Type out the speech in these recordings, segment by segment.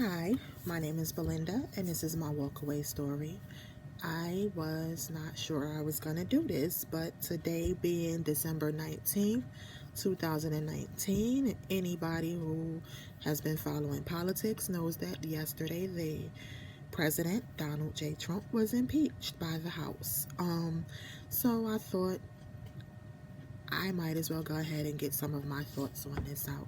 Hi, my name is Belinda, and this is my walkaway story. I was not sure I was going to do this, but today being December 19th, 2019, anybody who has been following politics knows that yesterday the President Donald J. Trump was impeached by the House. So I thought I might as well go ahead and get some of my thoughts on this out.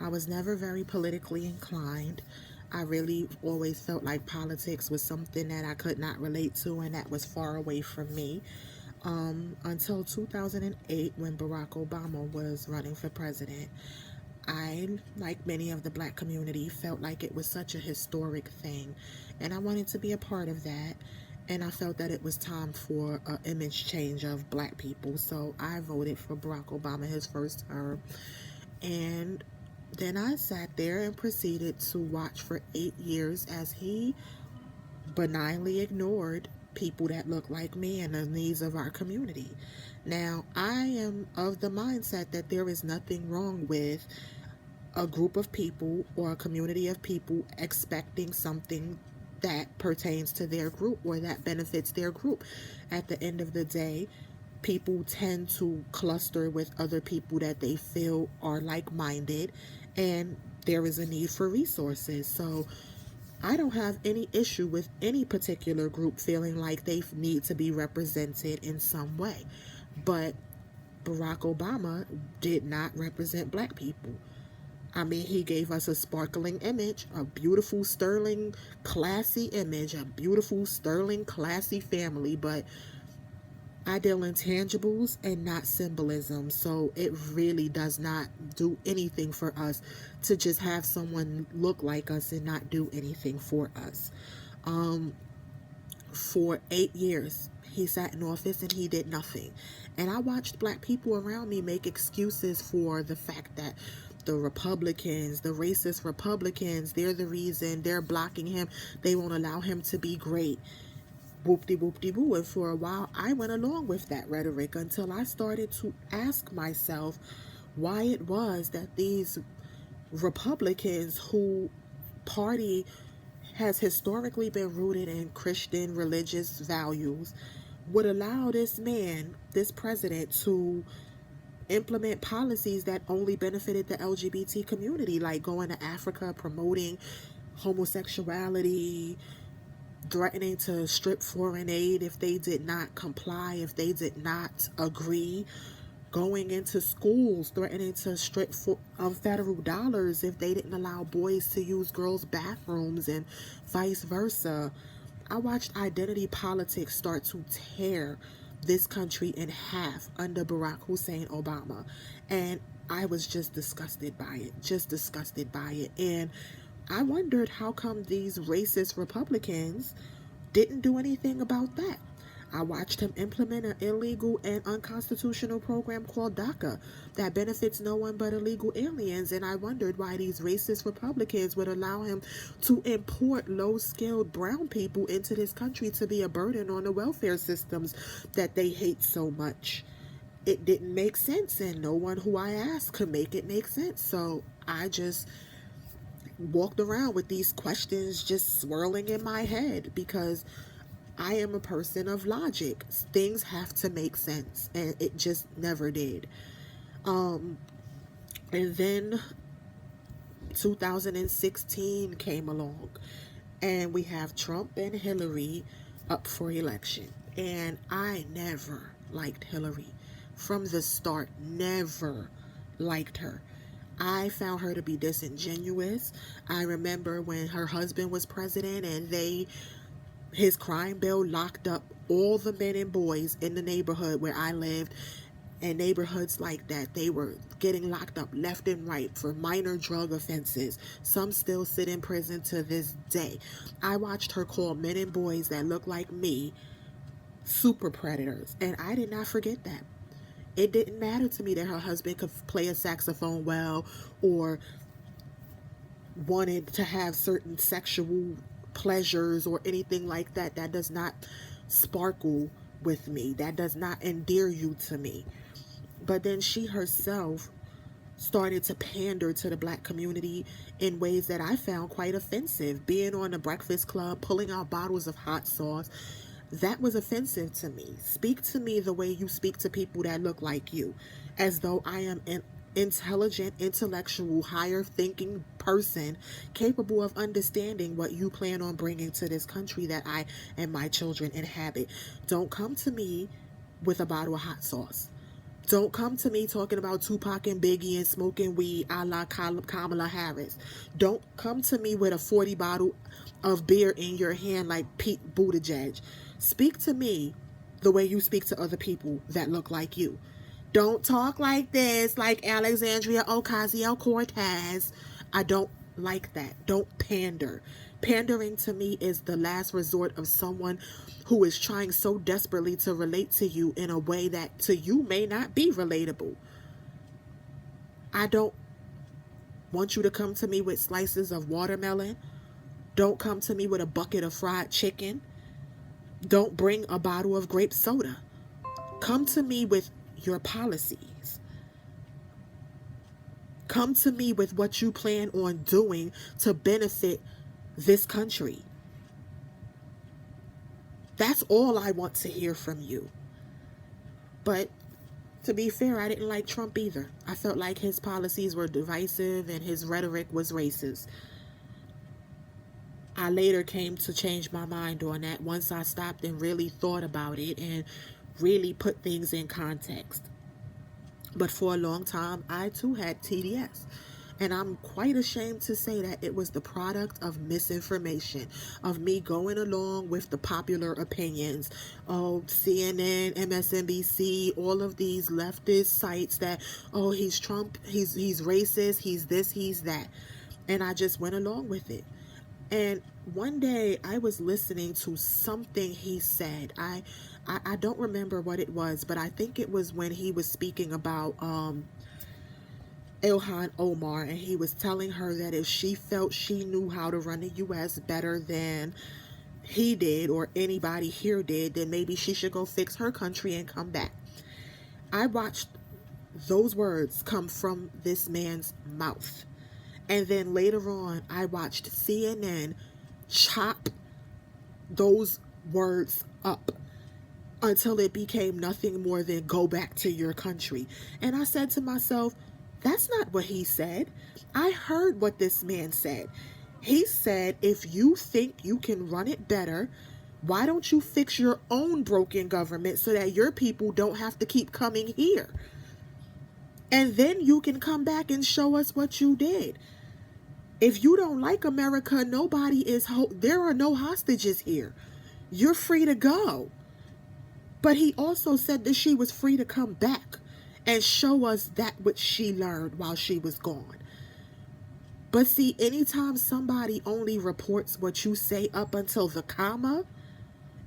I was never very politically inclined. I really always felt like politics was something that I could not relate to and that was far away from me. Until 2008, when Barack Obama was running for president, I, like many of the black community, felt like it was such a historic thing, and I wanted to be a part of that. And I felt that it was time for an image change of black people, so I voted for Barack Obama his first term. And then I sat there and proceeded to watch for 8 years as he benignly ignored people that look like me and the needs of our community. Now, I am of the mindset that there is nothing wrong with a group of people or a community of people expecting something that pertains to their group or that benefits their group. At the end of the day, people tend to cluster with other people that they feel are like minded, and there is a need for resources. So I don't have any issue with any particular group feeling like they need to be represented in some way. But Barack Obama did not represent black people. I mean, he gave us a sparkling image, a beautiful, sterling, classy image, a beautiful, sterling, classy family, but I deal in tangibles and not symbolism, so it really does not do anything for us to just have someone look like us and not do anything for us. Um, for 8 years, he sat in office and he did nothing. And I watched black people around me make excuses for the fact that the Republicans, the racist Republicans, they're the reason, they're blocking him, they won't allow him to be great. Whoop-de-whoop-de-boo. And for a while, I went along with that rhetoric until I started to ask myself why it was that these Republicans who party has historically been rooted in Christian religious values would allow this man, this president, to implement policies that only benefited the LGBT community, like going to Africa, promoting homosexuality, threatening to strip foreign aid if they did not comply, if they did not agree, going into schools, threatening to strip federal dollars if they didn't allow boys to use girls' bathrooms and vice versa. I watched identity politics start to tear this country in half under Barack Hussein Obama. And I was just disgusted by it, just disgusted by it. And I wondered how come these racist Republicans didn't do anything about that. I watched him implement an illegal and unconstitutional program called DACA that benefits no one but illegal aliens, and I wondered why these racist Republicans would allow him to import low-skilled brown people into this country to be a burden on the welfare systems that they hate so much. It didn't make sense, and no one who I asked could make it make sense, so I just walked around with these questions just swirling in my head because I am a person of logic. Things have to make sense, and it just never did. Um, and then 2016 came along, and we have Trump and Hillary up for election. And I never liked Hillary from the start, never liked her. I found her to be disingenuous. I remember when her husband was president and his crime bill locked up all the men and boys in the neighborhood where I lived, and neighborhoods like that. They were getting locked up left and right for minor drug offenses. Some still sit in prison to this day. I watched her call men and boys that look like me super predators, and I did not forget that. It didn't matter to me that her husband could play a saxophone well or wanted to have certain sexual pleasures or anything like that. That does not sparkle with me. That does not endear you to me. But then she herself started to pander to the black community in ways that I found quite offensive. Being on the Breakfast Club, pulling out bottles of hot sauce, that was offensive to me. Speak to me the way you speak to people that look like you, as though I am an intelligent, intellectual, higher thinking person capable of understanding what you plan on bringing to this country that I and my children inhabit. Don't come to me with a bottle of hot sauce. Don't come to me talking about Tupac and Biggie and smoking weed a la Kamala Harris. Don't come to me with a 40 bottle of beer in your hand like Pete Buttigieg. Speak to me the way you speak to other people that look like you. Don't talk like this, like Alexandria Ocasio-Cortez. I don't like that. Don't pander. Pandering to me is the last resort of someone who is trying so desperately to relate to you in a way that to you may not be relatable. I don't want you to come to me with slices of watermelon. Don't come to me with a bucket of fried chicken. Don't bring a bottle of grape soda. Come to me with your policies. Come to me with what you plan on doing to benefit this country. That's all I want to hear from you. But to be fair, I didn't like Trump either. I felt like his policies were divisive and his rhetoric was racist. I later came to change my mind on that once I stopped and really thought about it and really put things in context. But for a long time, I too had TDS. And I'm quite ashamed to say that it was the product of misinformation, of me going along with the popular opinions. Oh, CNN, MSNBC, all of these leftist sites that, oh, he's Trump, he's racist, he's this, he's that. And I just went along with it. And one day I was listening to something he said. I don't remember what it was, but I think it was when he was speaking about Ilhan Omar, and he was telling her that if she felt she knew how to run the U.S. better than he did or anybody here did, then maybe she should go fix her country and come back. I watched those words come from this man's mouth. And then later on, I watched CNN chop those words up until it became nothing more than go back to your country. And I said to myself, that's not what he said. I heard what this man said. He said, if you think you can run it better, why don't you fix your own broken government so that your people don't have to keep coming here? And then you can come back and show us what you did. If you don't like America, there are no hostages here. You're free to go. But he also said that she was free to come back and show us that which she learned while she was gone. But see, anytime somebody only reports what you say up until the comma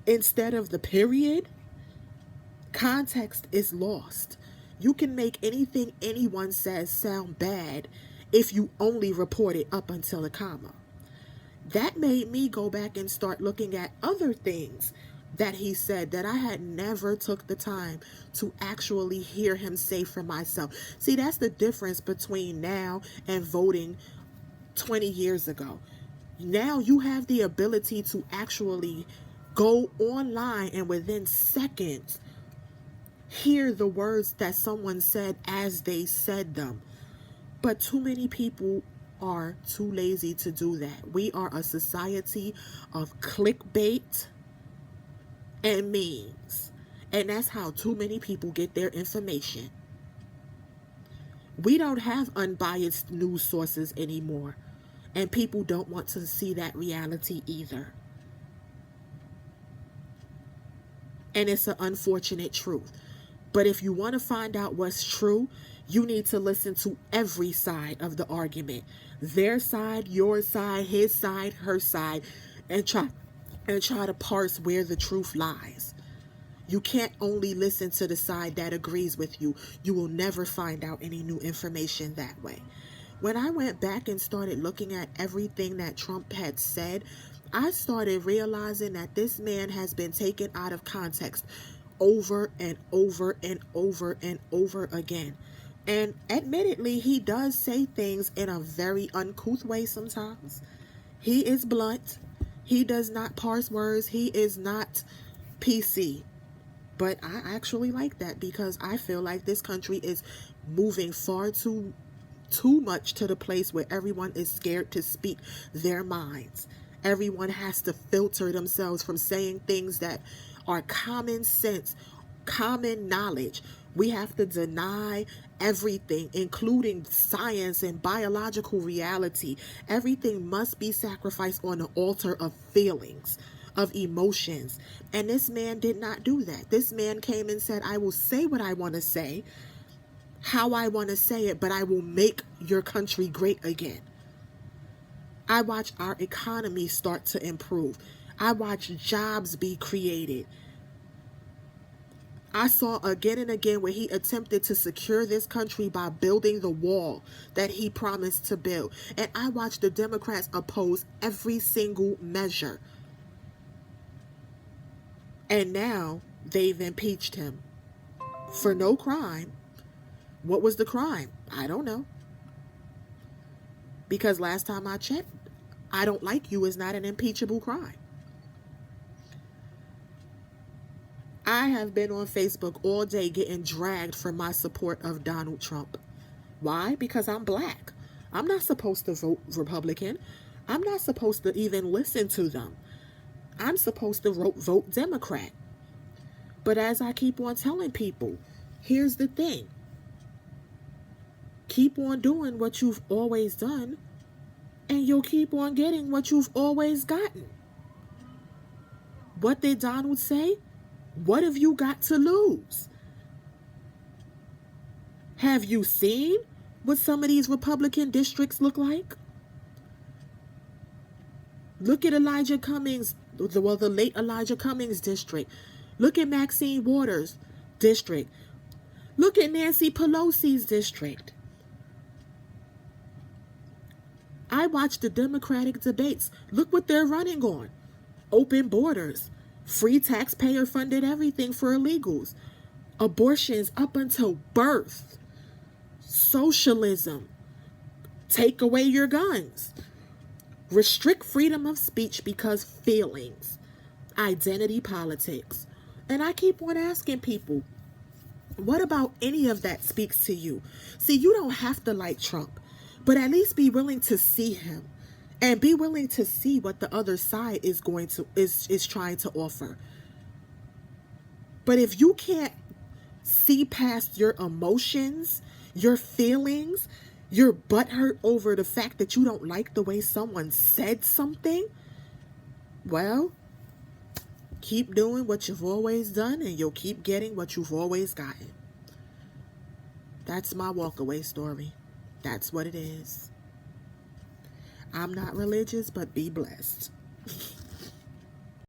instead of the period, context is lost. You can make anything anyone says sound bad if you only report it up until the comma. That made me go back and start looking at other things that he said that I had never took the time to actually hear him say for myself. See, that's the difference between now and voting 20 years ago. Now you have the ability to actually go online and within seconds hear the words that someone said as they said them. But too many people are too lazy to do that. We are a society of clickbait and memes. And that's how too many people get their information. We don't have unbiased news sources anymore. And people don't want to see that reality either. And it's an unfortunate truth. But if you want to find out what's true, you need to listen to every side of the argument. Their side, your side, his side, her side, and try to parse where the truth lies. You can't only listen to the side that agrees with you. You will never find out any new information that way. When I went back and started looking at everything that Trump had said, I started realizing that this man has been taken out of context over and over and over and over again. And admittedly, he does say things in a very uncouth way sometimes. He is blunt. He does not parse words. He is not PC. But I actually like that because I feel like this country is moving far too much to the place where everyone is scared to speak their minds. Everyone has to filter themselves from saying things that are common sense, common knowledge. We have to deny everything, including science and biological reality. Everything must be sacrificed on the altar of feelings, of emotions. And this man did not do that. This man came and said, I will say what I want to say, how I want to say it, but I will make your country great again. I watch our economy start to improve. I watch jobs be created. I saw again and again where he attempted to secure this country by building the wall that he promised to build. And I watched the Democrats oppose every single measure. And now they've impeached him for no crime. What was the crime? I don't know. Because last time I checked, I don't like you is not an impeachable crime. I have been on Facebook all day getting dragged for my support of Donald Trump. Why? Because I'm black. I'm not supposed to vote Republican. I'm not supposed to even listen to them. I'm supposed to vote Democrat. But as I keep on telling people, here's the thing. Keep on doing what you've always done, and you'll keep on getting what you've always gotten. What did Donald say? What have you got to lose? Have you seen what some of these Republican districts look like? Look at Elijah Cummings, the late Elijah Cummings district. Look at Maxine Waters' district. Look at Nancy Pelosi's district. I watch the Democratic debates. Look what they're running on. Open borders. Free taxpayer-funded everything for illegals. Abortions up until birth. Socialism. Take away your guns. Restrict freedom of speech because feelings. Identity politics. And I keep on asking people, what about any of that speaks to you? See, you don't have to like Trump, but at least be willing to see him and be willing to see what the other side is trying to offer. But if you can't see past your emotions, your feelings, your butthurt over the fact that you don't like the way someone said something, well, keep doing what you've always done and you'll keep getting what you've always gotten. That's my walkaway story. That's what it is. I'm not religious, but be blessed.